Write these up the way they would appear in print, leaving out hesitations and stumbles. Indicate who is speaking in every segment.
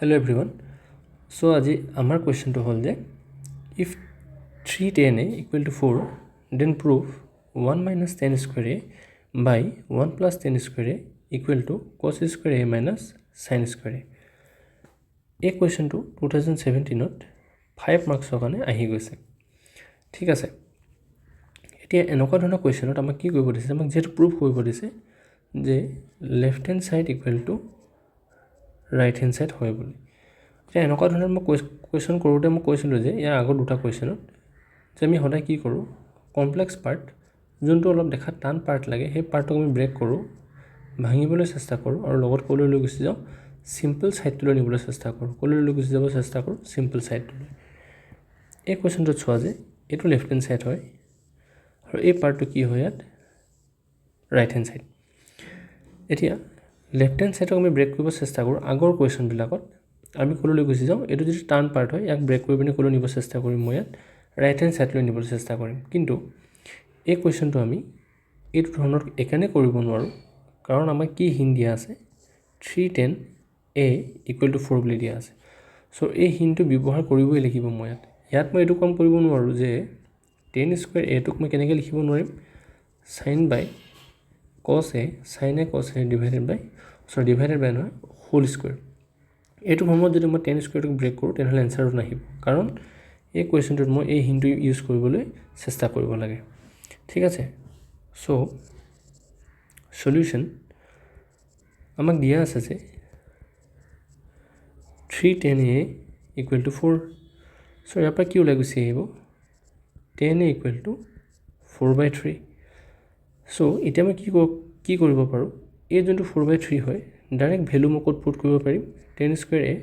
Speaker 1: Hello everyone. So আজি আমাৰ কোৱেশ্চনটো হ'ল যে if 3tan a equal to 4 then prove 1 minus tan square a by 1 plus tan square a equal to cos square a minus sin square a. এই কোৱেশ্চনটো 2017ত 5 মাৰ্কছৰ কাৰণে আহি গৈছে। ঠিক আছে, এতিয়া এনেকুৱা ধৰণৰ কোৱেশ্চনত আমাক কি কৰিব দিছে, আমাক যেটো প্ৰুভ কৰিব দিছে যে left hand side equal to right hand side হয় বুলি। এতিয়া এনেকুৱা ধৰণৰ মই কোৱেশ্চন কৰোঁতে মই কৈছিলোঁ যে ইয়াৰ আগৰ দুটা কোৱেশ্চনত যে আমি সদায় কি কৰোঁ, কমপ্লেক্স পাৰ্ট যোনটো অলপ দেখাত টান পাৰ্ট লাগে সেই পাৰ্টটো আমি ব্ৰেক কৰোঁ, ভাঙিবলৈ চেষ্টা কৰোঁ আৰু লগত ক'লৈ লৈ গুচি যাওঁ, সিম্পল সাইডটোলৈ নিবলৈ চেষ্টা কৰোঁ। ক'লৈ লৈ গুচি যাব চেষ্টা কৰোঁ, সিম্পল সাইডটোলৈ। এই কোৱেশ্চনটোত চোৱা যে এইটো লেফট হ্যান্ড সাইড হয় আৰু এই পাৰ্টটো কি হয় ইয়াত ৰাইট হ্যান্ড সাইড। এতিয়া লেফট হ্যান্ড সাইডক আমি ব্ৰেক কৰিব চেষ্টা কৰোঁ। আগৰ কোৱেশ্চনবিলাকত আমি ক'লৈ গুচি যাওঁ, এইটো যদি টাৰ্ণ পাৰ্ট হয় ইয়াক ব্ৰেক কৰি পিনে ক'লৈ নিব চেষ্টা কৰিম, মই ইয়াত ৰাইট হ্যান্ড সাইডলৈ নিবলৈ চেষ্টা কৰিম। কিন্তু এই কোৱেশ্চনটো আমি এইটো ধৰণৰ একাৰণে কৰিব নোৱাৰোঁ, কাৰণ আমাক কি হিণ্ট দিয়া আছে, 3tan a equal to 4 বুলি দিয়া আছে। চ' এই হিণ্টটো ব্যৱহাৰ কৰিবই লাগিব মই ইয়াত মই এইটো কাম কৰিব নোৱাৰোঁ যে tan square a টোক মই কেনেকৈ লিখিব নোৱাৰিম, sin by cos a divided by নহয় হোল স্কুৱেৰ। এইটো ফৰ্মত যদি মই tan স্কুৱেৰটোক ব্ৰেক কৰোঁ তেনেহ'লে এনচাৰটো নাহিব, কাৰণ এই কুৱেশ্যনটোত মই এই হিণ্টটো ইউজ কৰিবলৈ চেষ্টা কৰিব লাগে। ঠিক আছে, চ' সলিউশ্যন আমাক দিয়া আছে যে 3tan a ইকুৱেল টু 4। চ' ইয়াৰ পৰা কি ওলাই গুচি আহিব, tan a ইকুৱেল টু 4/3। চ' এতিয়া মই কি কৰিব পাৰোঁ, এই যোনটো 4/3 হয় ডাইৰেক্ট ভেলু মই ক'ত পুট কৰিব পাৰিম, tan square a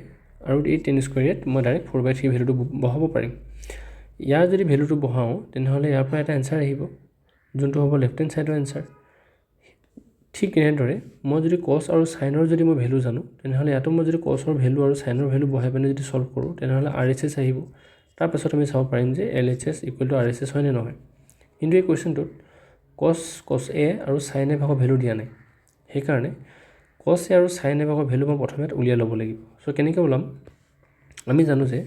Speaker 1: আৰু এই tan square a মই ডাইৰেক্ট 4/3 ভেলুটো বহাব পাৰিম। ইয়াৰ যদি ভেলুটো বহাওঁ তেনেহ'লে ইয়াৰ পৰা এটা এনচাৰ আহিব যোনটো হ'ব লেফট হেণ্ড ছাইডৰ এনচাৰ। ঠিক এনেদৰে মই যদি কছ আৰু চাইনৰ যদি মই ভেলু জানো তেনেহ'লে ইয়াতো মই যদি কছৰ ভেলু আৰু চাইনৰ ভেলু বহাই পিনে যদি সলভ কৰোঁ তেনেহ'লে RHS আহিব। তাৰপাছত আমি চাব পাৰিম যে LHS ইকুৱেল টু RHS হয় নে নহয়। কিন্তু এই কুৱেশ্যনটোত cos a আৰু sin a ভাগৰ ভেলু দিয়া নাই, সেইকাৰণে cos a আৰু sin a ভাগৰ ভেলু মই প্ৰথমে উলিয়াই ল'ব লাগিব। চ' কেনেকৈ ওলাম, আমি জানো যে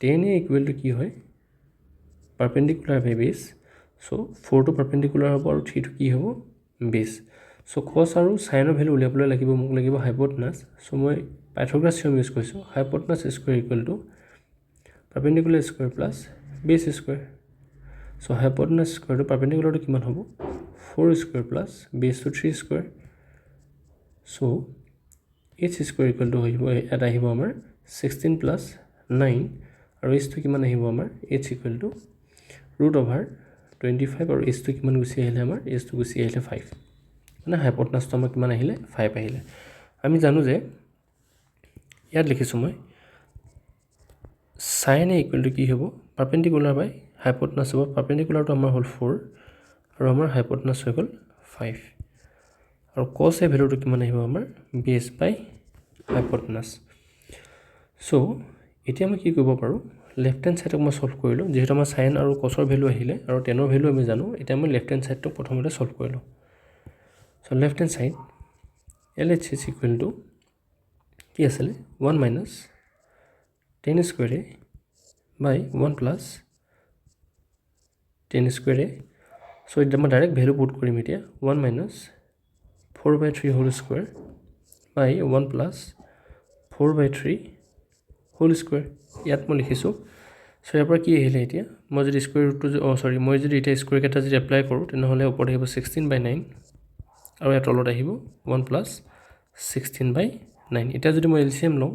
Speaker 1: tan a ইকুৱেল টু কি হয়, পাৰপেণ্ডিকুলাৰ বাই বেছ। চ' 4টো পাৰপেণ্ডিকুলাৰ হ'ব আৰু 3টো কি হ'ব, বেছ। চ' cos আৰু চাইনৰ ভেলু উলিয়াবলৈ লাগিব, মোক লাগিব হাইপ'টেনাছ। চ' মই পাইথাগোৰাছ থিয়ৰম ইউজ কৰিছোঁ, hypotenuse square equal to perpendicular square plus base square. So' hypotenuse স্কুৱেৰটো পাৰপেণ্ডিকুলাৰটো কিমান হ'ব, 4 স্কুৱেৰ প্লাছ বেছটো 3 square. So' h square equal to আহিব, ইয়াত আহিব আমাৰ 16 প্লাছ 9 আৰু এইচটো কিমান আহিব আমাৰ, h ইকুৱেল টু √25 আৰু এইচটো কিমান গুচি আহিলে আমাৰ, এইচটো গুচি আহিলে 5, মানে হাইপ'টেনাছটো আমাৰ কিমান আহিলে, 5 আহিলে। আমি জানো যে ইয়াত লিখিছোঁ মই sin a ইকুৱেল টু কি হ'ব, পাৰপেণ্ডিকুলাৰ বাই হাইপ'টেনাছ হ'ব। পাৰপেণ্ডিকুলাৰটো আমাৰ হ'ল 4 আৰু আমাৰ হাইপ'টেনাছ হৈ গ'ল 5 আৰু cos a ভেলুটো কিমান আহিব আমাৰ, বেছ বাই হাইপ'টেনাছ। চ' এতিয়া মই কি কৰিব পাৰোঁ, লেফট হেণ্ড ছাইডক মই সলভ কৰিলোঁ, যিহেতু আমাৰ চাইন আৰু কছৰ ভেলু আহিলে আৰু টেনৰ ভেলু আমি জানো। এতিয়া মই লেফট হেণ্ড ছাইডটোক প্ৰথমতে সলভ কৰিলোঁ। So' left hand side LHS equal to কি আছিলে, 1 minus tan square a by 1 plus tan square a। So' এতিয়া মই ডাইৰেক্ট ভেলু পুট কৰিম, এতিয়া 1 minus 4/3 whole square by 1 plus 4/3 whole square. ইয়াত মই লিখিছোঁ। চ' ইয়াৰ পৰা কি আহিলে, এতিয়া মই যদি স্কুৱেৰ ৰুটটো মই যদি এতিয়া স্কুৱেৰ কেইটা যদি এপ্লাই কৰোঁ তেনেহ'লে ওপৰত আহিব 16/9 আৰু ইয়াৰ তলত আহিব 1 প্লাছ 16/9। এতিয়া যদি মই LCM লওঁ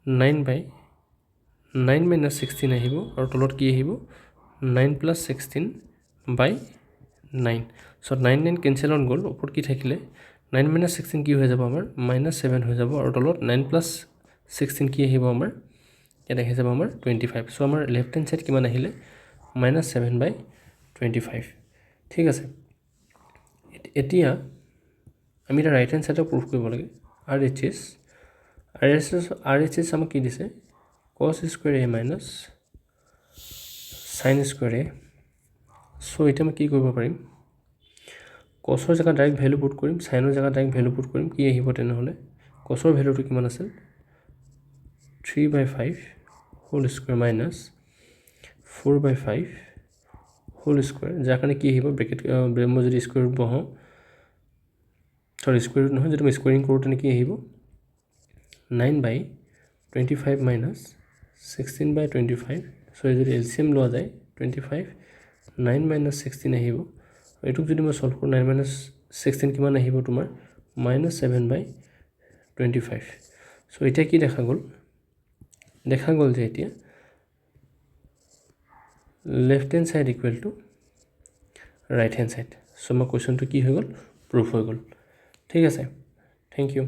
Speaker 1: 9/9 মাইনাছ 16 আহিব আৰু তলত কি আহিব, 9 প্লাছ 16/9। চ' 9 কেঞ্চেল অন গ'ল, ওপৰত কি থাকিলে 9 মাইনাছ 16 কি হৈ যাব আমাৰ, -7 হৈ যাব আৰু তলত 9 প্লাছ 16 কি আহিব আমাৰ, ইয়াত আহি যাব আমাৰ 25। চ' আমাৰ লেফট হেণ্ড ছাইড কিমান আহিলে, -7/25। ঠিক আছে, এতিয়া আমি এটা ৰাইট হেণ্ড ছাইডক প্ৰুভ কৰিব লাগে। RHS আমাক কি দিছে, cos square a minus sin square a। So' এতিয়া মই কি কৰিব পাৰিম, কছৰ জেগাত ডাইৰেক্ট ভেলু পুট কৰিম, চাইনৰ জেগাত ডাইৰেক্ট ভেলু পুট কৰিম, কি আহিব তেনেহ'লে কছৰ ভেলুটো কিমান আছিল 3/5 whole square minus 4/5 whole square, যাৰ কাৰণে কি আহিব ব্ৰেকেট মই যদি স্কুৱেৰ ৰুট বহাওঁ স্কুৱেৰ ৰুট নহয়, যদি মই স্কুৱেৰিং কৰোঁ তেনে কি আহিব 9/25 মাইনাছ 16/25, চ' যদি এলচিএম লোৱা যায় 25 9 মাইনাছ 16 আহিব, এইটোক যদি মই সলভ কৰোঁ 9 মাইনাছ 16 কিমান আহিব তোমাৰ -7/25। চ' এতিয়া কি দেখা গ'ল যে এতিয়া left hand side equal to right hand side. So' মোৰ কুৱেশ্যনটো কি হৈ গ'ল প্ৰুফ হৈ গ'ল। ঠিক আছে, থেংক ইউ।